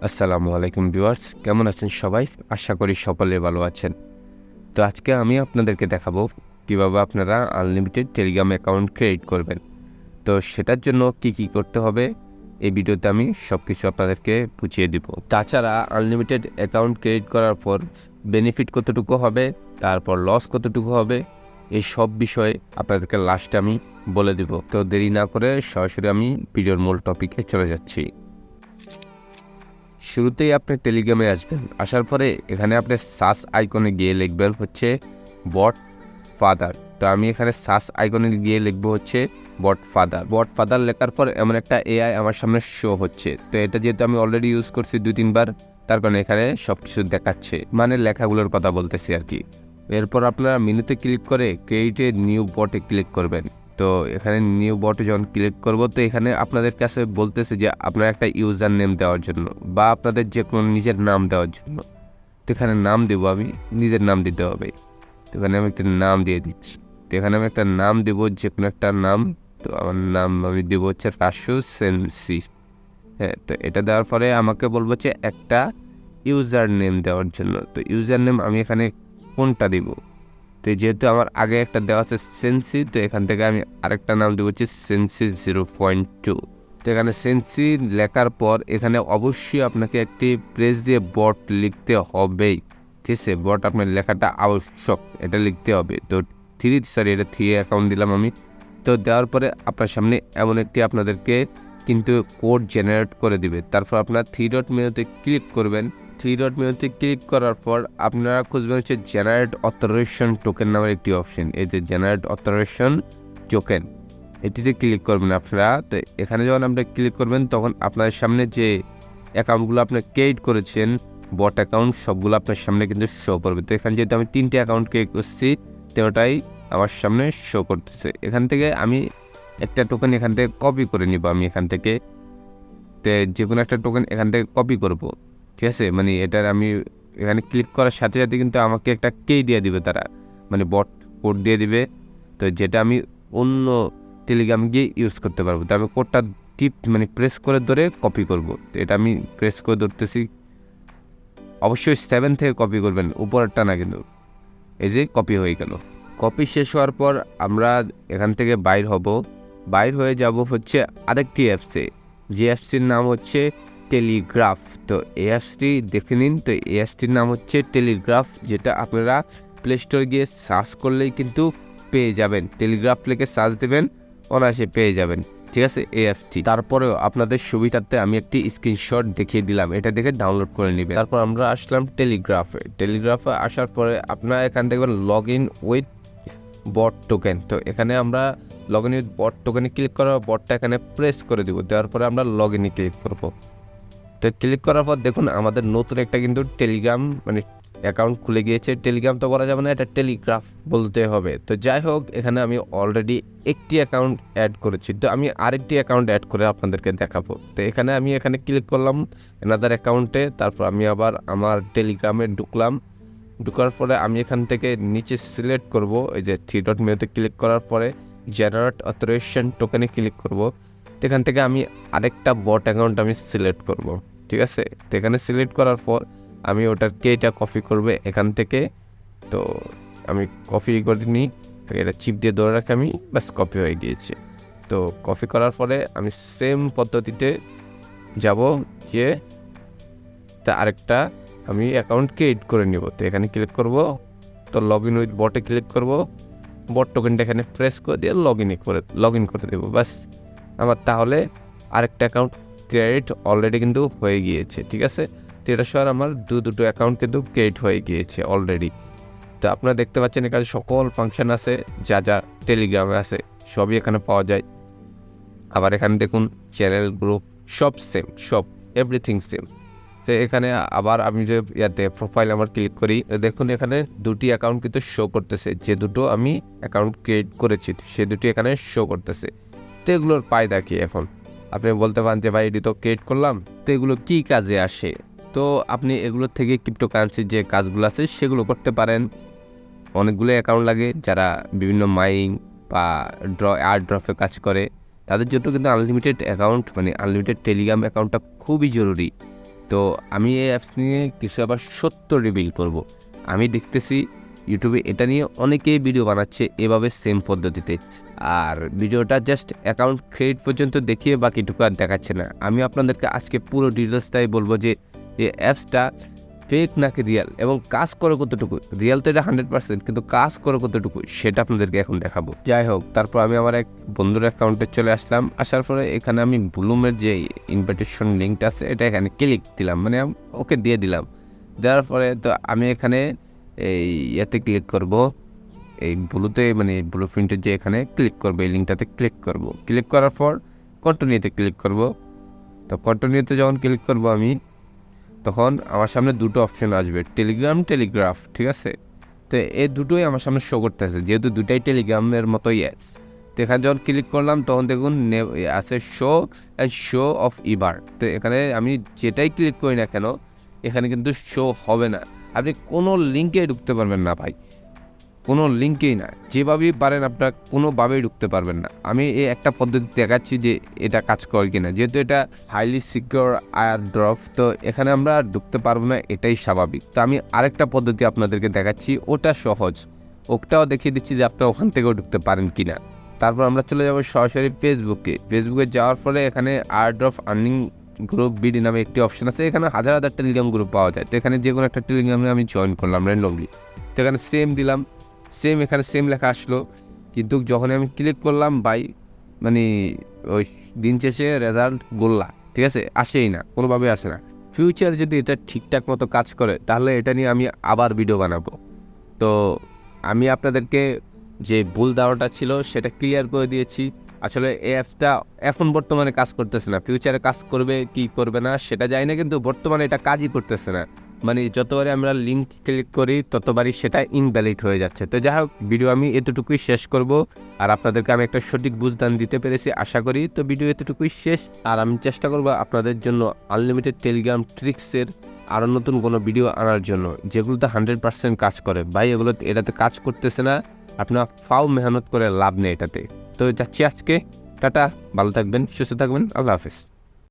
আসসালামু আলাইকুম ভিউয়ার্স, কেমন আছেন সবাই? আশা করি সকলে ভালো আছেন। তো আজকে আমি আপনাদেরকে দেখাবো কিভাবে আপনারা আনলিমিটেড টেলিগ্রাম অ্যাকাউন্ট ক্রিয়েট করবেন। তো সেটার জন্য কি করতে হবে এই ভিডিওতে আমি সবকিছু আপনাদেরকে বুঝিয়ে দিব। তাছাড়া আনলিমিটেড অ্যাকাউন্ট ক্রিয়েট করার পর বেনিফিট কতটুকু হবে, তারপর লস কতটুকু হবে, এই সব বিষয়ে আপনাদেরকে লাস্টে আমি বলে দিব। তো দেরি না করে সরাসরি আমি ভিডিওর মূল টপিকে চলে যাচ্ছি। শুরুতেই আপনি টেলিগ্রামে আসবেন। আসার পরে এখানে আপনি সার্চ আইকনে গিয়ে লিখবেন হচ্ছে বট ফাদার। তো আমি এখানে সার্চ আইকনে গিয়ে লিখবো হচ্ছে বট ফাদার। বট ফাদার লেখার পর এমন একটা এআই আমার সামনে শো হচ্ছে। তো এটা যেহেতু আমি অলরেডি ইউজ করছি 2-3 বার, তার কারণে এখানে সব কিছু দেখাচ্ছে, মানে লেখাগুলোর কথা বলতেছি আর কি। এরপর আপনারা মেনুতে ক্লিক করে ক্রিয়েট এ নিউ বটে ক্লিক করবেন। তো এখানে নিউ বটে যখন ক্লিক করব, তো এখানে আপনাদের কাছে বলতেছে যে আপনার একটা ইউজার নেম দেওয়ার জন্য বা আপনাদের যে কোনো নিজের নাম দেওয়ার জন্য। তো এখানে নাম দেবো, আমি নিজের নাম দিতে হবে। তো এখানে আমি একটা নাম দিয়ে দিচ্ছি। তো এখানে আমি একটা নাম দেবো, যে কোনো একটা নাম। তো আমার নাম আমি দেবো হচ্ছে রাসু সেন্সি। হ্যাঁ, তো এটা দেওয়ার পরে আমাকে বলবো যে একটা ইউজার নেম দেওয়ার জন্য। তো ইউজার নেম আমি এখানে কোনটা দিব? তো যেহেতু আমার আগে একটা দেওয়া আছে সেন্সি, তো এখান থেকে আমি আরেকটা নাম দেবো হচ্ছে সেন্সি 0.2। তো এখানে সেন্সি লেখার পর এখানে অবশ্যই আপনাকে একটি প্রেস দিয়ে বট লিখতে হবেই। ঠিক আছে, বট আপনার লেখাটা আবশ্যক, এটা লিখতে হবে। তো এটা 3 অ্যাকাউন্ট দিলাম আমি। তো দেওয়ার পরে আপনার সামনে এমন একটি আপনাদেরকে কিন্তু কোড জেনারেট করে দিবে। তারপর আপনার 3 ডট মেনুতে ক্লিক করবেন। 3 ডট মেনুতে ক্লিক করার পর আপনারা খুঁজবেন হচ্ছে জেনারেট অথরাইজেশন টোকেন নামের একটি অপশন। এই যে জেনারেট অথরাইজেশন টোকেন, এটিতে ক্লিক করবেন আপনারা। তো এখানে যখন আপনি ক্লিক করবেন, তখন আপনার সামনে যে অ্যাকাউন্টগুলো আপনি ক্রিয়েট করেছেন বট অ্যাকাউন্ট, সবগুলো আপনার সামনে কিন্তু শো করবে। তো এখানে যেহেতু আমি 3টে অ্যাকাউন্ট ক্রিয়েট করছি, তেমনটাই আমার সামনে শো করতেছে। এখান থেকে আমি একটা টোকেন এখান থেকে কপি করে নিব। আমি এখান থেকে যে কোনো একটা টোকেন এখান থেকে কপি করব। ঠিক আছে, মানে এটার আমি এখানে ক্লিক করার সাথে সাথে কিন্তু আমাকে একটা কে দিয়ে দিবে তারা, মানে বট কোড দিয়ে দিবে। তো যেটা আমি অন্য টেলিগ্রাম গিয়ে ইউজ করতে পারবো। তো আমি কোডটা মানে প্রেস করে ধরে কপি করব। তো এটা আমি প্রেস করে ধরতেছি। অবশ্যই 7 থেকে কপি করবেন, উপরেরটা না কিন্তু। এই যে কপি হয়ে গেল। কপি শেষ হওয়ার পর আমরা এখান থেকে বাইর হব। বাইর হয়ে যাব হচ্ছে আরেকটি অ্যাপসে, যে অ্যাপসটির নাম হচ্ছে টেলিগ্রাফ। তো এই অ্যাপসটি দেখে নিন। তো এই অ্যাপসটির নাম হচ্ছে টেলিগ্রাফ, যেটা আপনারা প্লে স্টোরে গিয়ে সার্চ করলেই কিন্তু পেয়ে যাবেন। টেলিগ্রাফ লিখে সার্চ দেবেন, অনায়াসে পেয়ে যাবেন। ঠিক আছে, এই অ্যাপটি। তারপরেও আপনাদের সুবিধার্থে আমি একটি স্ক্রিনশট দেখিয়ে দিলাম, এটা দেখে ডাউনলোড করে নেবেন। তারপর আমরা আসলাম টেলিগ্রাফে আসার পরে আপনারা এখান থেকে log in with bot token. তো এখানে আমরা লগ ইন উইথ বট টোকেনে ক্লিক করার বটটা এখানে প্রেস করে দিব। দেওয়ার পরে আমরা লগ ইনে ক্লিক করব। তো ক্লিক করার পর দেখুন আমাদের নতুন একটা কিন্তু টেলিগ্রাম মানে অ্যাকাউন্ট খুলে গিয়েছে। টেলিগ্রাম তো বলা যাবে না, এটা টেলিগ্রাফ বলতে হবে। তো যাই হোক, এখানে আমি অলরেডি একটি অ্যাকাউন্ট অ্যাড করেছি। তো আমি আরেকটি অ্যাকাউন্ট অ্যাড করে আপনাদেরকে দেখাবো। তো আমি এখানে ক্লিক করলাম এনাদার অ্যাকাউন্টে। তারপর আমি আবার আমার টেলিগ্রামে ঢুকলাম। ঢোকার পরে আমি এখান থেকে নিচে সিলেক্ট করব, এই যে 3 ডট মেনুতে ক্লিক করার পরে জেনারেট অথরাইজেশন টোকেনে ক্লিক করব। তো এখান থেকে আমি আরেকটা বট অ্যাকাউন্ট আমি সিলেক্ট করব। ঠিক আছে, তো এখানে সিলেক্ট করার পর আমি ওটার কেটা কপি করবে এখান থেকে। তো আমি কপি করে নিই, এটা চিপ দিয়ে ধরে রাখি আমি, ব্যাস কপি হয়ে গিয়েছে। তো কপি করার পরে আমি সেম পদ্ধতিতে যাব, গিয়ে তা আরেকটা আমি অ্যাকাউন্ট ক্রিয়েট করে নিব। তো এখানে ক্লিক করব, তো লগ ইন উইথ বটে ক্লিক করব। বট টোকেনটা এখানে প্রেস করে দিয়ে লগ ইন করে দেবো। বাস আমার তাহলে আরেকটা অ্যাকাউন্ট ক্রিয়েট অলরেডি কিন্তু হয়ে গিয়েছে। ঠিক আছে, তো এটা সহ আমার দুটো অ্যাকাউন্ট কিন্তু ক্রিয়েট হয়ে গিয়েছে অলরেডি। তো আপনারা দেখতে পাচ্ছেন এখানে সকল ফাংশন আছে, যা যা টেলিগ্রামে আছে সবই এখানে পাওয়া যায়। আবার এখানে দেখুন চ্যানেল, গ্রুপ সব সেম, সব এভরিথিং সেম। তো এখানে আবার আমি যে প্রোফাইল আমার ক্লিক করি, দেখুন এখানে দুটি অ্যাকাউন্ট কিন্তু শো করতেছে। যে দুটো আমি অ্যাকাউন্ট ক্রিয়েট করেছি সে দুটি এখানে শো করতেছে। তো এগুলোর ফায়দা কি? এখন আপনি বলতে পারেন যে ভাই এটি তো ক্রিয়েট করলাম, তো এগুলো কী কাজে আসে? তো আপনি এগুলোর থেকে ক্রিপ্টোকারেন্সির যে কাজগুলো আছে সেগুলো করতে পারেন। অনেকগুলো অ্যাকাউন্ট লাগে যারা বিভিন্ন মাইনিং বা ড্রপে কাজ করে, তাদের জন্য কিন্তু আনলিমিটেড অ্যাকাউন্ট মানে আনলিমিটেড টেলিগ্রাম অ্যাকাউন্টটা খুবই জরুরি। তো আমি এই অ্যাপস নিয়ে কিছু আবার সত্য রিভিল করব। আমি দেখতেছি ইউটিউবে এটা নিয়ে অনেকেই ভিডিও বানাচ্ছে এভাবে সেম পদ্ধতিতে, আর ভিডিওটা জাস্ট অ্যাকাউন্ট ক্রিয়েট পর্যন্ত দেখিয়ে বাকিটুকু আর দেখাচ্ছে না। আমি আপনাদেরকে আজকে পুরো ডিটেলসটাই বলবো যে এই অ্যাপসটা ফেক নাকি রিয়াল, এবং কাজ করে কতটুকু। রিয়াল তো এটা 100%, কিন্তু কাজ করে কতটুকু সেটা আপনাদেরকে এখন দেখাবো। যাই হোক, তারপর আমি আমার এক বন্ধুর অ্যাকাউন্টে চলে আসলাম। আসার পরে এখানে আমি ব্লুমের যে ইনভাইটেশন লিঙ্কটা আছে এটা এখানে ক্লিক দিলাম, মানে ওকে দিয়ে দিলাম। দেওয়ার পরে তো আমি এখানে এই ইয়েতে ক্লিক করব, এই ব্লুতে মানে ব্লু প্রিন্টের যে এখানে ক্লিক করবো, এই লিঙ্কটাতে ক্লিক করব। ক্লিক করার পর কন্টিনিউতে ক্লিক করব। তো কন্টিনিউতে যখন ক্লিক করব আমি, তখন আমার সামনে দুটো অপশন আসবে, টেলিগ্রাম, টেলিগ্রাফ, ঠিক আছে। তো এই দুটোই আমার সামনে শো করতেছে, যেহেতু দুটাই টেলিগ্রামের মতোই অ্যাপস। তো এখানে যখন ক্লিক করলাম তখন দেখুন আছে শো অ্যান্ড শো অফ ইবার। তো এখানে আমি যেটাই ক্লিক করি না কেন এখানে কিন্তু শো হবে না। আপনি কোনো লিঙ্কে ঢুকতে পারবেন না ভাই, কোনো লিঙ্কেই না, যেভাবেই পারেন আপনার কোনোভাবেই ঢুকতে পারবেন না। আমি এই একটা পদ্ধতি দেখাচ্ছি যে এটা কাজ করে কিনা, যেহেতু এটা হাইলি সিকিউর এয়ার ড্রপ, তো এখানে আমরা ঢুকতে পারবো না, এটাই স্বাভাবিক। তো আমি আরেকটা পদ্ধতি আপনাদেরকে দেখাচ্ছি, ওটা সহজ, ওটাও দেখিয়ে দিচ্ছি যে আপনারা ওখান থেকেও ঢুকতে পারেন কিনা। তারপর আমরা চলে যাবো সরাসরি ফেসবুকে যাওয়ার ফলে এখানে air drop earning group BD নামে একটি অপশন আছে। এখানে হাজার হাজার টেলিগ্রাম গ্রুপ পাওয়া যায়। তো এখানে যে কোনো একটা টেলিগ্রামে আমি জয়েন করলাম র্যান্ডমলি। তো এখানে সেম দিলাম, সেম এখানে সেম লেখা আসলো, কিন্তু যখন আমি ক্লিক করলাম ভাই, মানে ওই দিন শেষে রেজাল্ট গোল্লা, ঠিক আছে, আসেই না, কোনোভাবে আসে না। ফিউচার যদি এটা ঠিকঠাক মতো কাজ করে তাহলে এটা নিয়ে আমি আবার ভিডিও বানাবো। তো আমি আপনাদেরকে যে ভুল ধারণাটা ছিল সেটা ক্লিয়ার করে দিয়েছি। আসলে এই অ্যাপসটা এখন বর্তমানে কাজ করতেছে না, ফিউচারে কাজ করবে কি করবে না সেটা জানি না, কিন্তু বর্তমানে এটা কাজই করতেছে না। মানে যতবারই আমরা লিঙ্ক ক্লিক করি ততবারই সেটা ইনভ্যালিড হয়ে যাচ্ছে। তো যাই হোক, ভিডিও আমি এতটুকুই শেষ করব, আর আপনাদেরকে আমি একটা সঠিক বুঝদান দিতে পেরেছি আশা করি। তো ভিডিও এতটুকুই শেষ, আর আমি চেষ্টা করব আপনাদের জন্য আনলিমিটেড টেলিগ্রাম ট্রিক্সের আরও নতুন কোনো ভিডিও আনার জন্য, যেগুলোতে 100% কাজ করে। ভাই এটাতে কাজ করতেছে না, আপনার ফাও মেহনত করে লাভ নেই এটাতে। তো যাচ্ছি আজকে, টাটা, ভালো থাকবেন, সুস্থ থাকবেন, আল্লাহ হাফেজ।